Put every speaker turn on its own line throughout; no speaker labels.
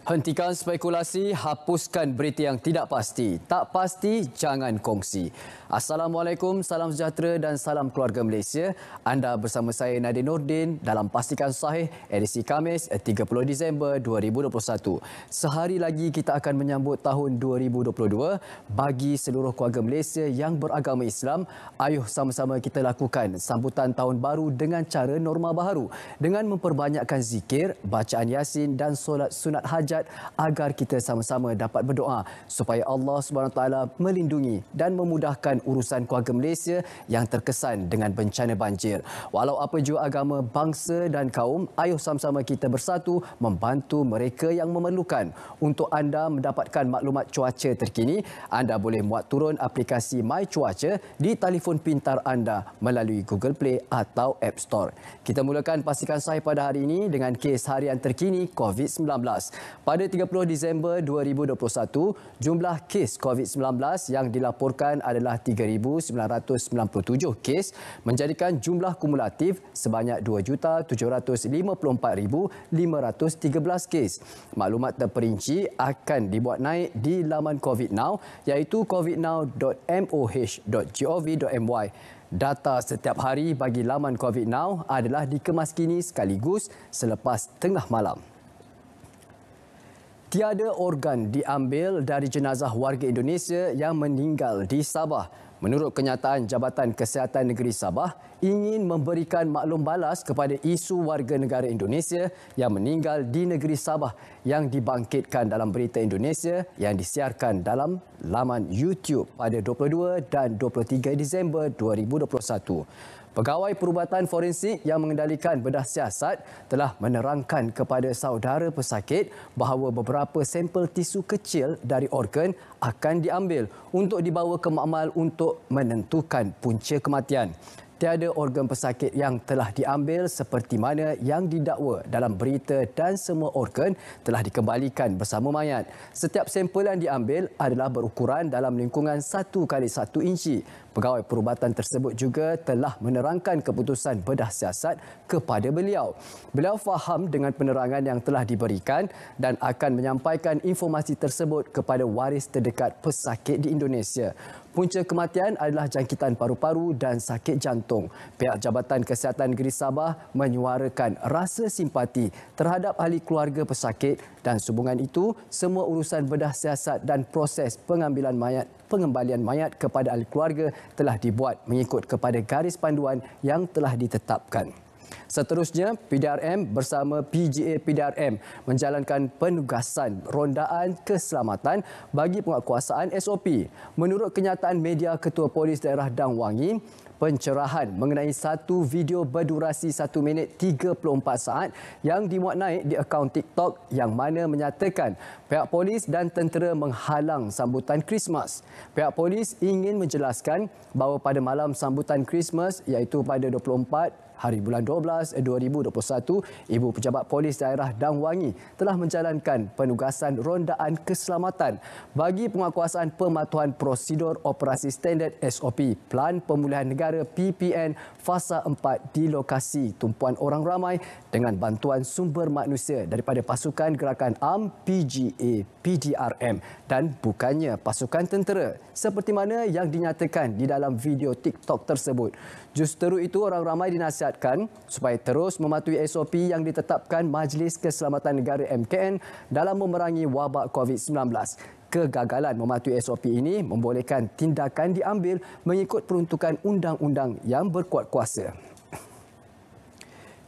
Hentikan spekulasi, hapuskan berita yang tidak pasti. Tak pasti, jangan kongsi. Assalamualaikum, salam sejahtera dan salam keluarga Malaysia. Anda bersama saya Nadine Nordin dalam Pastikan Sahih edisi Khamis 30 Disember 2021. Sehari lagi kita akan menyambut tahun 2022. Bagi seluruh keluarga Malaysia yang beragama Islam, ayuh sama-sama kita lakukan sambutan tahun baru dengan cara norma baharu. Dengan memperbanyakkan zikir, bacaan Yasin dan solat sunat hajat agar kita sama-sama dapat berdoa supaya Allah SWT melindungi dan memudahkan urusan keluarga Malaysia yang terkesan dengan bencana banjir. Walau apa jua agama, bangsa dan kaum, ayuh sama-sama kita bersatu membantu mereka yang memerlukan. Untuk anda mendapatkan maklumat cuaca terkini, anda boleh muat turun aplikasi My Cuaca di telefon pintar anda melalui Google Play atau App Store. Kita mulakan Pastikan Sahih pada hari ini dengan kes harian terkini COVID-19. Pada 30 Disember 2021, jumlah kes COVID-19 yang dilaporkan adalah 3,997 kes, menjadikan jumlah kumulatif sebanyak 2,754,513 kes. Maklumat terperinci akan dibuat naik di laman COVID Now, iaitu covidnow.moh.gov.my. Data setiap hari bagi laman COVID Now adalah dikemas kini sekaligus selepas tengah malam. Tiada organ diambil dari jenazah warga Indonesia yang meninggal di Sabah. Menurut kenyataan Jabatan Kesihatan Negeri Sabah, ingin memberikan maklum balas kepada isu warga negara Indonesia yang meninggal di negeri Sabah yang dibangkitkan dalam Berita Indonesia yang disiarkan dalam laman YouTube pada 22 dan 23 Disember 2021. Pegawai Perubatan Forensik yang mengendalikan bedah siasat telah menerangkan kepada saudara pesakit bahawa beberapa sampel tisu kecil dari organ akan diambil untuk dibawa ke makmal untuk menentukan punca kematian. Tiada organ pesakit yang telah diambil seperti mana yang didakwa dalam berita dan semua organ telah dikembalikan bersama mayat. Setiap sampel yang diambil adalah berukuran dalam lingkungan 1x1 inci. Pegawai perubatan tersebut juga telah menerangkan keputusan bedah siasat kepada beliau. Beliau faham dengan penerangan yang telah diberikan dan akan menyampaikan informasi tersebut kepada waris terdekat pesakit di Indonesia. Punca kematian adalah jangkitan paru-paru dan sakit jantung. Pihak Jabatan Kesihatan Negeri Sabah menyuarakan rasa simpati terhadap ahli keluarga pesakit dan sehubungan itu, semua urusan bedah siasat dan proses pengembalian mayat kepada ahli keluarga telah dibuat mengikut kepada garis panduan yang telah ditetapkan. Seterusnya, PDRM bersama PGA PDRM menjalankan penugasan rondaan keselamatan bagi penguatkuasaan SOP. Menurut kenyataan media Ketua Polis Daerah Dang Wangi, pencerahan mengenai satu video berdurasi 1 minit 34 saat yang dimuat naik di akaun TikTok yang mana menyatakan pihak polis dan tentera menghalang sambutan Krismas. Pihak polis ingin menjelaskan bahawa pada malam sambutan Krismas iaitu pada 24 hari bulan 12 2021, Ibu Pejabat Polis Daerah Dang Wangi telah menjalankan penugasan rondaan keselamatan bagi penguatkuasaan pematuhan prosedur operasi standard SOP Pelan Pemulihan Negara PPN Fasa 4 di lokasi tumpuan orang ramai dengan bantuan sumber manusia daripada Pasukan Gerakan Am PGA PDRM dan bukannya pasukan tentera seperti mana yang dinyatakan di dalam video TikTok tersebut. Justeru itu, orang ramai dinasihatkan supaya terus mematuhi SOP yang ditetapkan Majlis Keselamatan Negara MKN dalam memerangi wabak COVID-19. Kegagalan mematuhi SOP ini membolehkan tindakan diambil mengikut peruntukan undang-undang yang berkuat kuasa.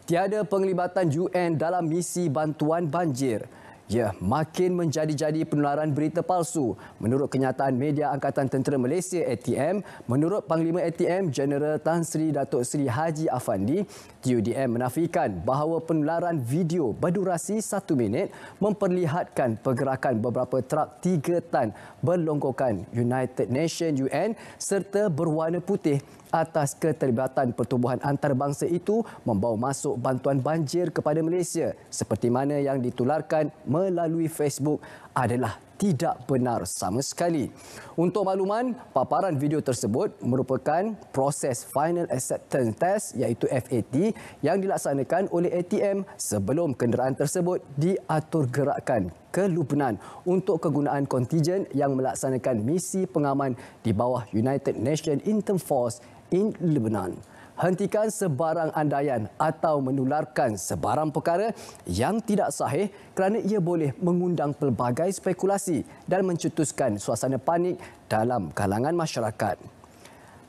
Tiada penglibatan UN dalam misi bantuan banjir. Ya, makin menjadi-jadi penularan berita palsu. Menurut kenyataan media Angkatan Tentera Malaysia ATM, menurut Panglima ATM Jeneral Tan Sri Datuk Seri Haji Afandi, TUDM menafikan bahawa penularan video berdurasi 1 minit memperlihatkan pergerakan beberapa trak 3 tan berlonggokan United Nations UN serta berwarna putih atas keterlibatan pertubuhan antarabangsa itu membawa masuk bantuan banjir kepada Malaysia seperti mana yang ditularkan melalui Facebook adalah tidak benar sama sekali. Untuk makluman, paparan video tersebut merupakan proses Final Acceptance Test iaitu FAT yang dilaksanakan oleh ATM sebelum kenderaan tersebut diatur gerakkan ke Lubnan untuk kegunaan kontijen yang melaksanakan misi pengaman di bawah United Nations Interim Force in Lebanon. Hentikan sebarang andaian atau menularkan sebarang perkara yang tidak sahih kerana ia boleh mengundang pelbagai spekulasi dan mencetuskan suasana panik dalam kalangan masyarakat.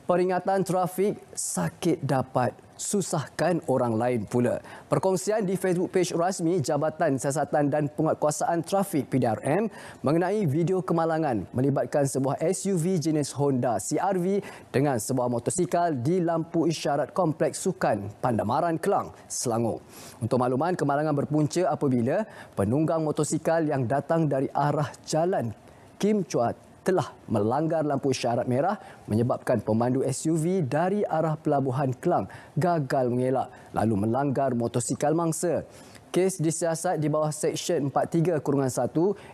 Peringatan trafik sakit dapat susahkan orang lain pula. Perkongsian di Facebook page rasmi Jabatan Siasatan dan Penguatkuasaan Trafik PDRM mengenai video kemalangan melibatkan sebuah SUV jenis Honda CR-V dengan sebuah motosikal di lampu isyarat Kompleks Sukan Pandamaran Kelang, Selangor. Untuk makluman, kemalangan berpunca apabila penunggang motosikal yang datang dari arah Jalan Kim Chuat telah melanggar lampu isyarat merah menyebabkan pemandu SUV dari arah Pelabuhan Kelang gagal mengelak lalu melanggar motosikal mangsa. Kes disiasat di bawah Seksyen 43-1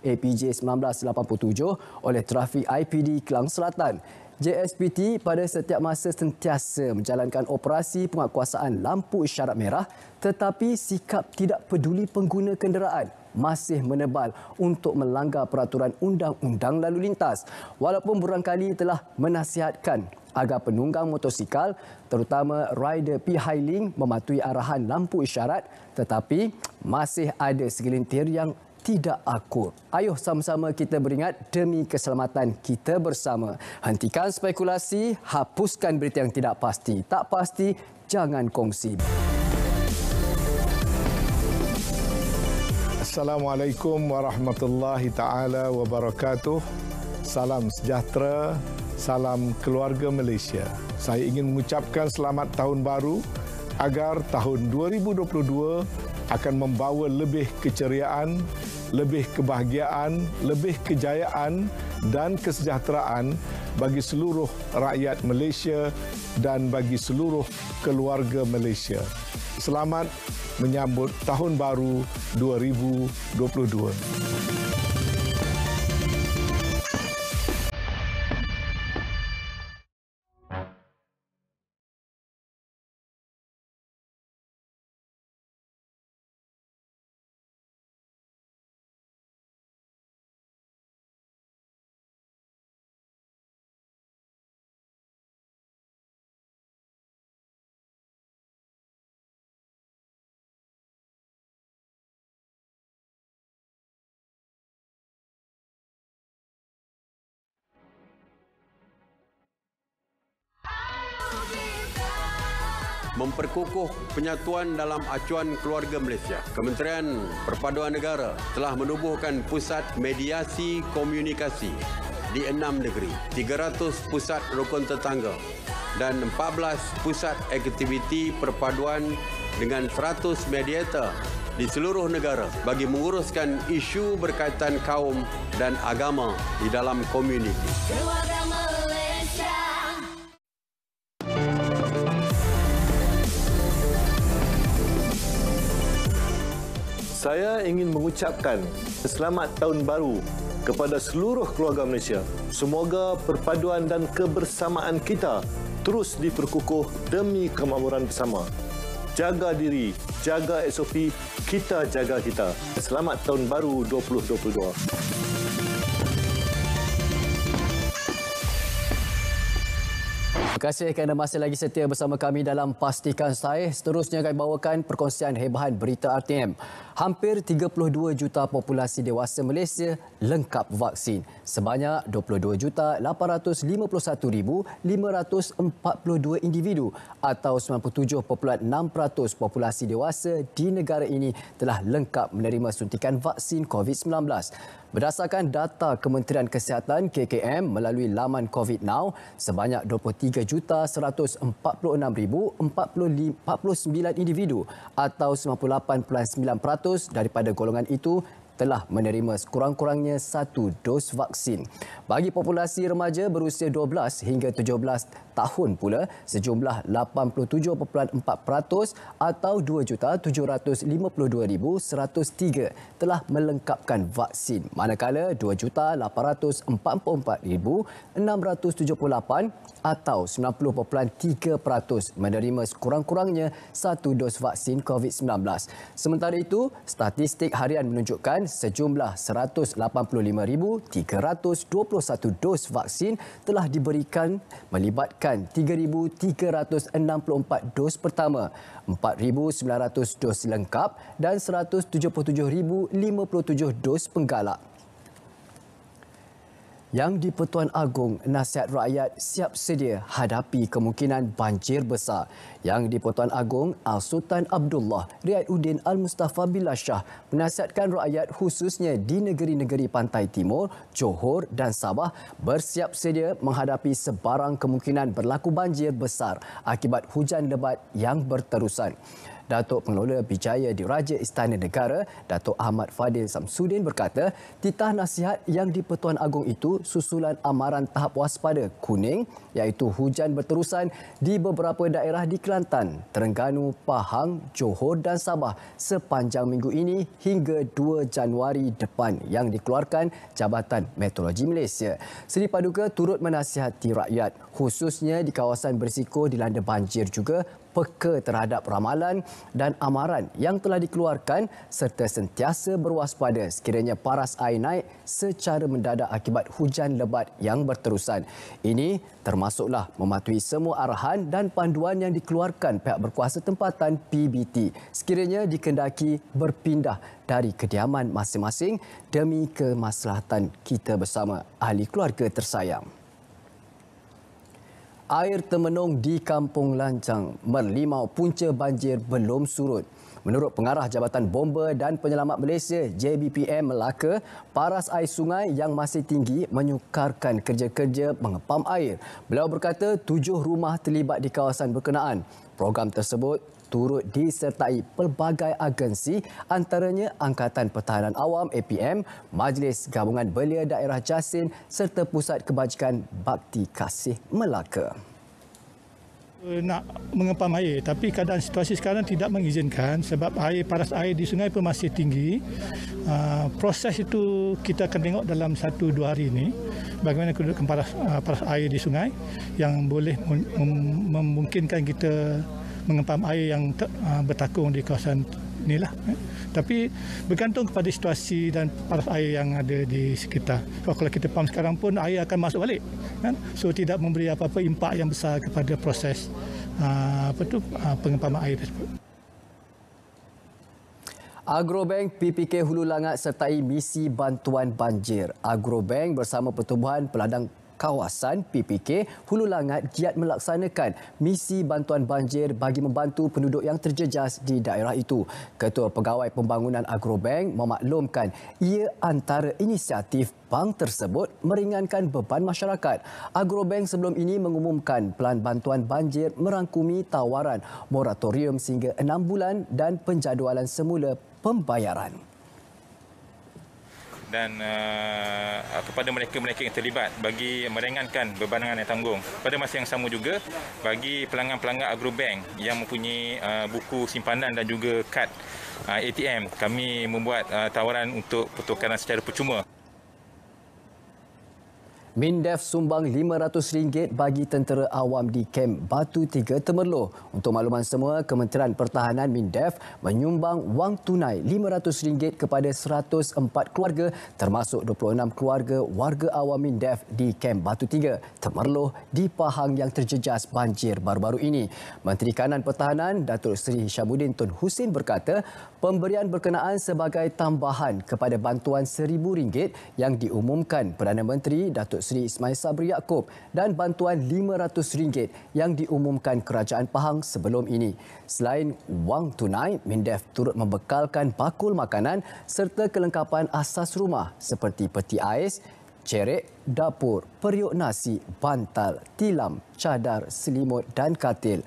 APJ 1987 oleh Trafik IPD Kelang Selatan. JSPT pada setiap masa sentiasa menjalankan operasi penguatkuasaan lampu isyarat merah tetapi sikap tidak peduli pengguna kenderaan masih menebal untuk melanggar peraturan undang-undang lalu lintas. Walaupun berulang kali telah menasihatkan agar penunggang motosikal terutama rider P-Hailing mematuhi arahan lampu isyarat tetapi masih ada segelintir yang tidak akur. Ayuh sama-sama kita beringat demi keselamatan kita bersama. Hentikan spekulasi, hapuskan berita yang tidak pasti. Tak pasti, jangan kongsi.
Assalamualaikum warahmatullahi taala wabarakatuh. Salam sejahtera, salam keluarga Malaysia. Saya ingin mengucapkan selamat tahun baru agar tahun 2022 akan membawa lebih keceriaan, lebih kebahagiaan, lebih kejayaan dan kesejahteraan bagi seluruh rakyat Malaysia dan bagi seluruh keluarga Malaysia. Selamat menyambut Tahun Baru 2022.
Memperkukuh penyatuan dalam acuan keluarga Malaysia. Kementerian Perpaduan Negara telah menubuhkan pusat mediasi komunikasi di 6 negeri, 300 pusat rukun tetangga dan 14 pusat aktiviti perpaduan dengan 100 mediator di seluruh negara bagi menguruskan isu berkaitan kaum dan agama di dalam komuniti.
Saya ingin mengucapkan selamat tahun baru kepada seluruh keluarga Malaysia. Semoga perpaduan dan kebersamaan kita terus diperkukuh demi kemakmuran bersama. Jaga diri, jaga SOP, kita jaga kita. Selamat tahun baru 2022.
Terima kasih kerana masih lagi setia bersama kami dalam Pastikan Sahih. Seterusnya kami bawakan perkongsian hebahan berita RTM. Hampir 32 juta populasi dewasa Malaysia lengkap vaksin. Sebanyak 22,851,542 individu atau 97.6% populasi dewasa di negara ini telah lengkap menerima suntikan vaksin COVID-19. Berdasarkan data Kementerian Kesihatan KKM melalui laman COVID Now, sebanyak 23,146,049 individu atau 98.9% daripada golongan itu telah menerima sekurang-kurangnya 1 dos vaksin. Bagi populasi remaja berusia 12 hingga 17 tahun pula, sejumlah 87.4% atau 2,752,103 telah melengkapkan vaksin, manakala 2,844,678 atau 90.3% menerima sekurang-kurangnya 1 dos vaksin COVID-19. Sementara itu, statistik harian menunjukkan sejumlah 185,321 dos vaksin telah diberikan melibatkan 3,364 dos pertama, 4,900 dos lengkap dan 177,057 dos penggalak. Yang di-Pertuan Agong, nasihat rakyat siap sedia hadapi kemungkinan banjir besar. Yang di-Pertuan Agong, Al-Sultan Abdullah Riaduddin Al-Mustafa Billah Shah menasihatkan rakyat khususnya di negeri-negeri pantai timur, Johor dan Sabah bersiap sedia menghadapi sebarang kemungkinan berlaku banjir besar akibat hujan lebat yang berterusan. Datuk Pengelola Bijaya Diraja Istana Negara, Datuk Ahmad Fadil Samsudin berkata, titah nasihat yang di-Pertuan Agong itu susulan amaran tahap waspada kuning iaitu hujan berterusan di beberapa daerah di Kelantan, Terengganu, Pahang, Johor dan Sabah sepanjang minggu ini hingga 2 Januari depan yang dikeluarkan Jabatan Meteorologi Malaysia. Seri Paduka turut menasihati rakyat khususnya di kawasan berisiko dilanda banjir juga peka terhadap ramalan dan amaran yang telah dikeluarkan serta sentiasa berwaspada sekiranya paras air naik secara mendadak akibat hujan lebat yang berterusan. Ini termasuklah mematuhi semua arahan dan panduan yang dikeluarkan pihak berkuasa tempatan PBT sekiranya dikendaki berpindah dari kediaman masing-masing demi kemaslahatan kita bersama, ahli keluarga tersayang. Air termenung di Kampung Lancang, Merlimau punca banjir belum surut. Menurut Pengarah Jabatan Bomba dan Penyelamat Malaysia JBPM Melaka, paras air sungai yang masih tinggi menyukarkan kerja-kerja mengepam air. Beliau berkata 7 rumah terlibat di kawasan berkenaan. Program tersebut turut disertai pelbagai agensi antaranya Angkatan Pertahanan Awam APM, Majlis Gabungan Belia Daerah Jasin serta Pusat Kebajikan Bakti Kasih Melaka.
Nak mengepam air, tapi keadaan situasi sekarang tidak mengizinkan sebab paras air di sungai pun masih tinggi. Proses itu kita akan tengok dalam 1-2 hari ini bagaimana kedudukan paras air di sungai yang boleh memungkinkan kita mengepam air yang bertakung di kawasan inilah. Tapi bergantung kepada situasi dan paras air yang ada di sekitar. Kalau kita pam sekarang pun air akan masuk balik, kan? So tidak memberi apa-apa impak yang besar kepada proses pengepaman air tersebut.
Agrobank PPK Hulu Langat sertai misi bantuan banjir. Agrobank bersama Pertubuhan Peladang Kawasan PPK Hulu Langat giat melaksanakan misi bantuan banjir bagi membantu penduduk yang terjejas di daerah itu. Ketua Pegawai Pembangunan Agrobank memaklumkan ia antara inisiatif bank tersebut meringankan beban masyarakat. Agrobank sebelum ini mengumumkan pelan bantuan banjir merangkumi tawaran moratorium sehingga 6 bulan dan penjadualan semula pembayaran.
Dan kepada mereka-mereka yang terlibat bagi meringankan bebanan yang tanggung. Pada masa yang sama juga bagi pelanggan-pelanggan Agrobank yang mempunyai buku simpanan dan juga kad ATM, kami membuat tawaran untuk pertukaran secara percuma.
MINDEF sumbang RM500 bagi tentera awam di kem Batu 3 Temerloh. Untuk makluman semua, Kementerian Pertahanan MINDEF menyumbang wang tunai RM500 kepada 104 keluarga termasuk 26 keluarga warga awam MINDEF di kem Batu 3 Temerloh di Pahang yang terjejas banjir baru-baru ini. Menteri Kanan Pertahanan Datuk Seri Hishamuddin Tun Hussein berkata, pemberian berkenaan sebagai tambahan kepada bantuan RM1,000 yang diumumkan Perdana Menteri Datuk Seri Ismail Sabri Yaakob dan bantuan RM500 yang diumumkan Kerajaan Pahang sebelum ini. Selain wang tunai, MINDEF turut membekalkan bakul makanan serta kelengkapan asas rumah seperti peti ais, cerik, dapur, periuk nasi, bantal, tilam, cadar, selimut dan katil.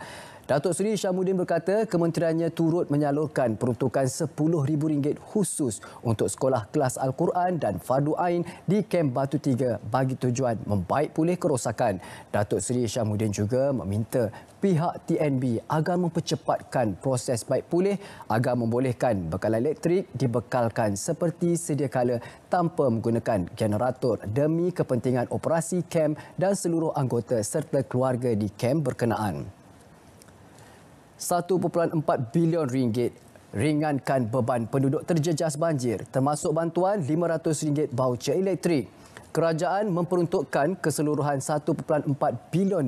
Datuk Seri Syamuddin berkata kementeriannya turut menyalurkan peruntukan RM10,000 khusus untuk sekolah kelas Al-Quran dan Fardu Ain di Kem Batu Tiga bagi tujuan membaik pulih kerosakan. Datuk Seri Syamuddin juga meminta pihak TNB agar mempercepatkan proses baik pulih agar membolehkan bekalan elektrik dibekalkan seperti sedia kala tanpa menggunakan generator demi kepentingan operasi kem dan seluruh anggota serta keluarga di kem berkenaan. RM1.4 bilion ringankan beban penduduk terjejas banjir termasuk bantuan RM500 voucher elektrik. Kerajaan memperuntukkan keseluruhan RM1.4 bilion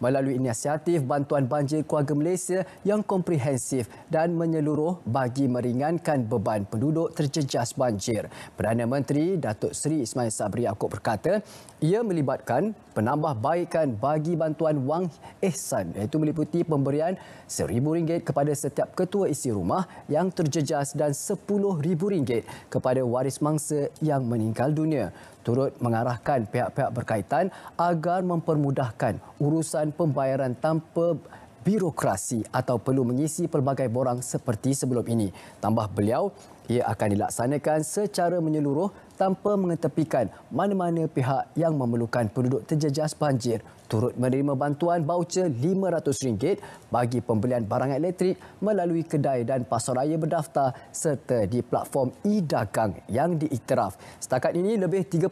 melalui inisiatif bantuan banjir keluarga Malaysia yang komprehensif dan menyeluruh bagi meringankan beban penduduk terjejas banjir. Perdana Menteri Datuk Seri Ismail Sabri Yaakob berkata ia melibatkan penambahbaikan bagi bantuan wang ihsan iaitu meliputi pemberian RM1,000 kepada setiap ketua isi rumah yang terjejas dan RM10,000 kepada waris mangsa yang meninggal dunia. Turut mengarahkan pihak-pihak berkaitan agar mempermudahkan urusan pembayaran tanpa birokrasi atau perlu mengisi pelbagai borang seperti sebelum ini. Tambah beliau, ia akan dilaksanakan secara menyeluruh tanpa mengetepikan mana-mana pihak yang memerlukan penduduk terjejas banjir. Turut menerima bantuan voucher RM500 bagi pembelian barang elektrik melalui kedai dan pasaraya berdaftar serta di platform e-dagang yang diiktiraf. Setakat ini, lebih 30,000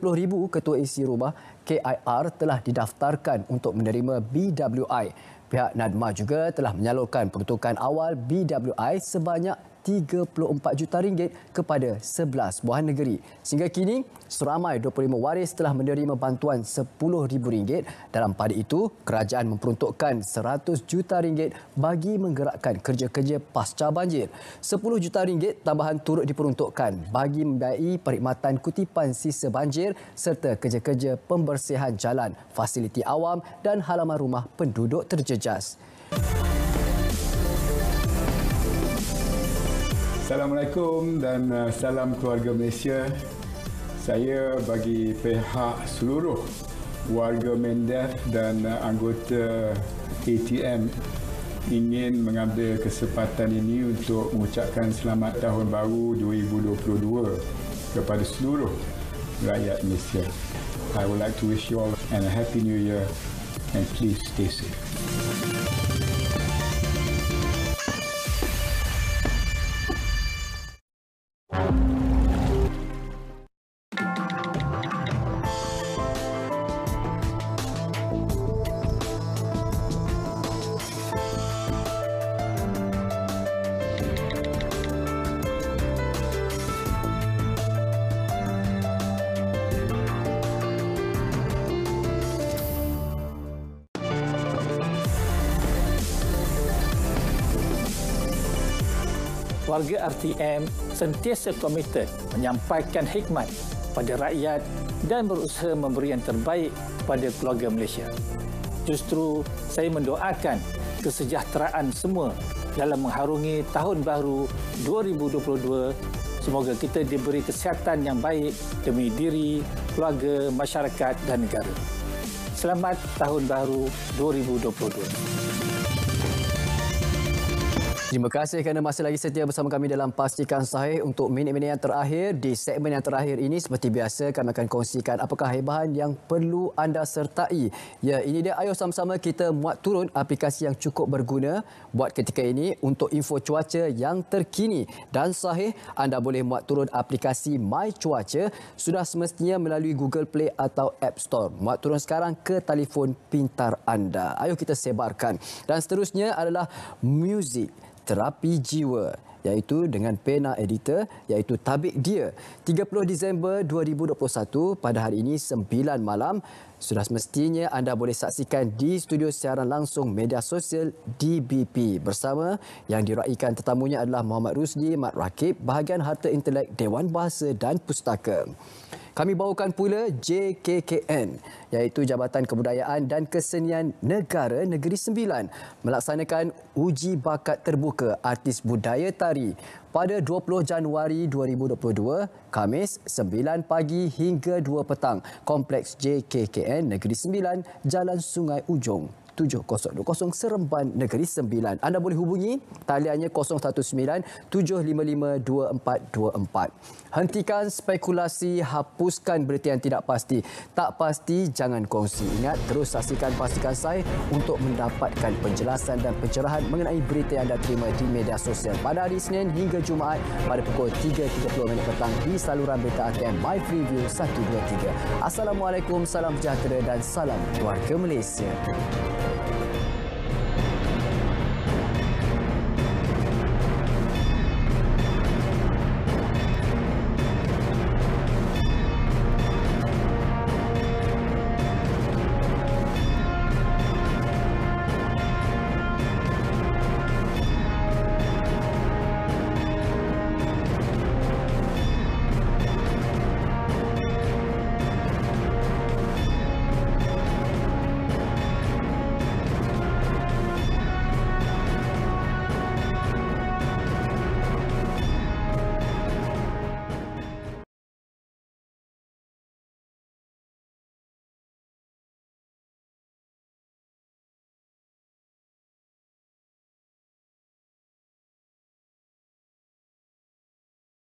ketua isi rumah KIR telah didaftarkan untuk menerima BWI. Pihak NADMA juga telah menyalurkan peruntukan awal BWI sebanyak RM34 juta kepada 11 buah negeri. Sehingga kini, seramai 25 waris telah menerima bantuan RM10,000. Dalam pada itu, kerajaan memperuntukkan RM100 juta bagi menggerakkan kerja-kerja pasca banjir. RM10 juta tambahan turut diperuntukkan bagi membiayai perkhidmatan kutipan sisa banjir serta kerja-kerja pembersihan jalan, fasiliti awam dan halaman rumah penduduk terjejas.
Assalamualaikum dan salam keluarga Malaysia. Saya bagi pihak seluruh warga Mendef dan anggota ATM ingin mengambil kesempatan ini untuk mengucapkan selamat tahun baru 2022 kepada seluruh rakyat Malaysia. I would like to wish you all a happy new year and please stay safe.
Warga RTM sentiasa komited menyampaikan hikmat pada rakyat dan berusaha memberi yang terbaik pada keluarga Malaysia. Justru saya mendoakan kesejahteraan semua dalam mengharungi tahun baru 2022. Semoga kita diberi kesihatan yang baik demi diri, keluarga, masyarakat dan negara. Selamat Tahun Baru 2022.
Terima kasih kerana masih lagi setia bersama kami dalam Pastikan Sahih untuk minit-minit yang terakhir. Di segmen yang terakhir ini, seperti biasa, kami akan kongsikan apakah haibahan yang perlu anda sertai. Ya, ini dia. Ayo sama-sama kita muat turun aplikasi yang cukup berguna buat ketika ini untuk info cuaca yang terkini. Dan sahih, anda boleh muat turun aplikasi My Cuaca sudah semestinya melalui Google Play atau App Store. Muat turun sekarang ke telefon pintar anda. Ayo kita sebarkan. Dan seterusnya adalah muzik terapi jiwa, iaitu dengan pena editor, iaitu Tabik Dia. 30 Disember 2021 pada hari ini 9 malam. Sudah semestinya anda boleh saksikan di studio siaran langsung media sosial DBP bersama yang diraikan tetamunya adalah Muhammad Rusdi, Mat Rakib, bahagian Harta Intelek Dewan Bahasa dan Pustaka. Kami bawakan pula JKKN, iaitu Jabatan Kebudayaan dan Kesenian Negara Negeri Sembilan, melaksanakan uji bakat terbuka artis budaya tari pada 20 Januari 2022, Khamis 9 pagi hingga 2 petang, Kompleks JKKN Negeri Sembilan, Jalan Sungai Ujong. 7020 Seremban Negeri Sembilan. Anda boleh hubungi taliannya 019-755-2424. Hentikan spekulasi, hapuskan berita yang tidak pasti. Tak pasti, jangan kongsi. Ingat, terus saksikan Pastikan Sai untuk mendapatkan penjelasan dan pencerahan mengenai berita yang anda terima di media sosial pada hari Isnin hingga Jumaat pada pukul 3.30 petang di saluran berita ATM My Freeview 123. Assalamualaikum, salam sejahtera dan salam keluarga Malaysia.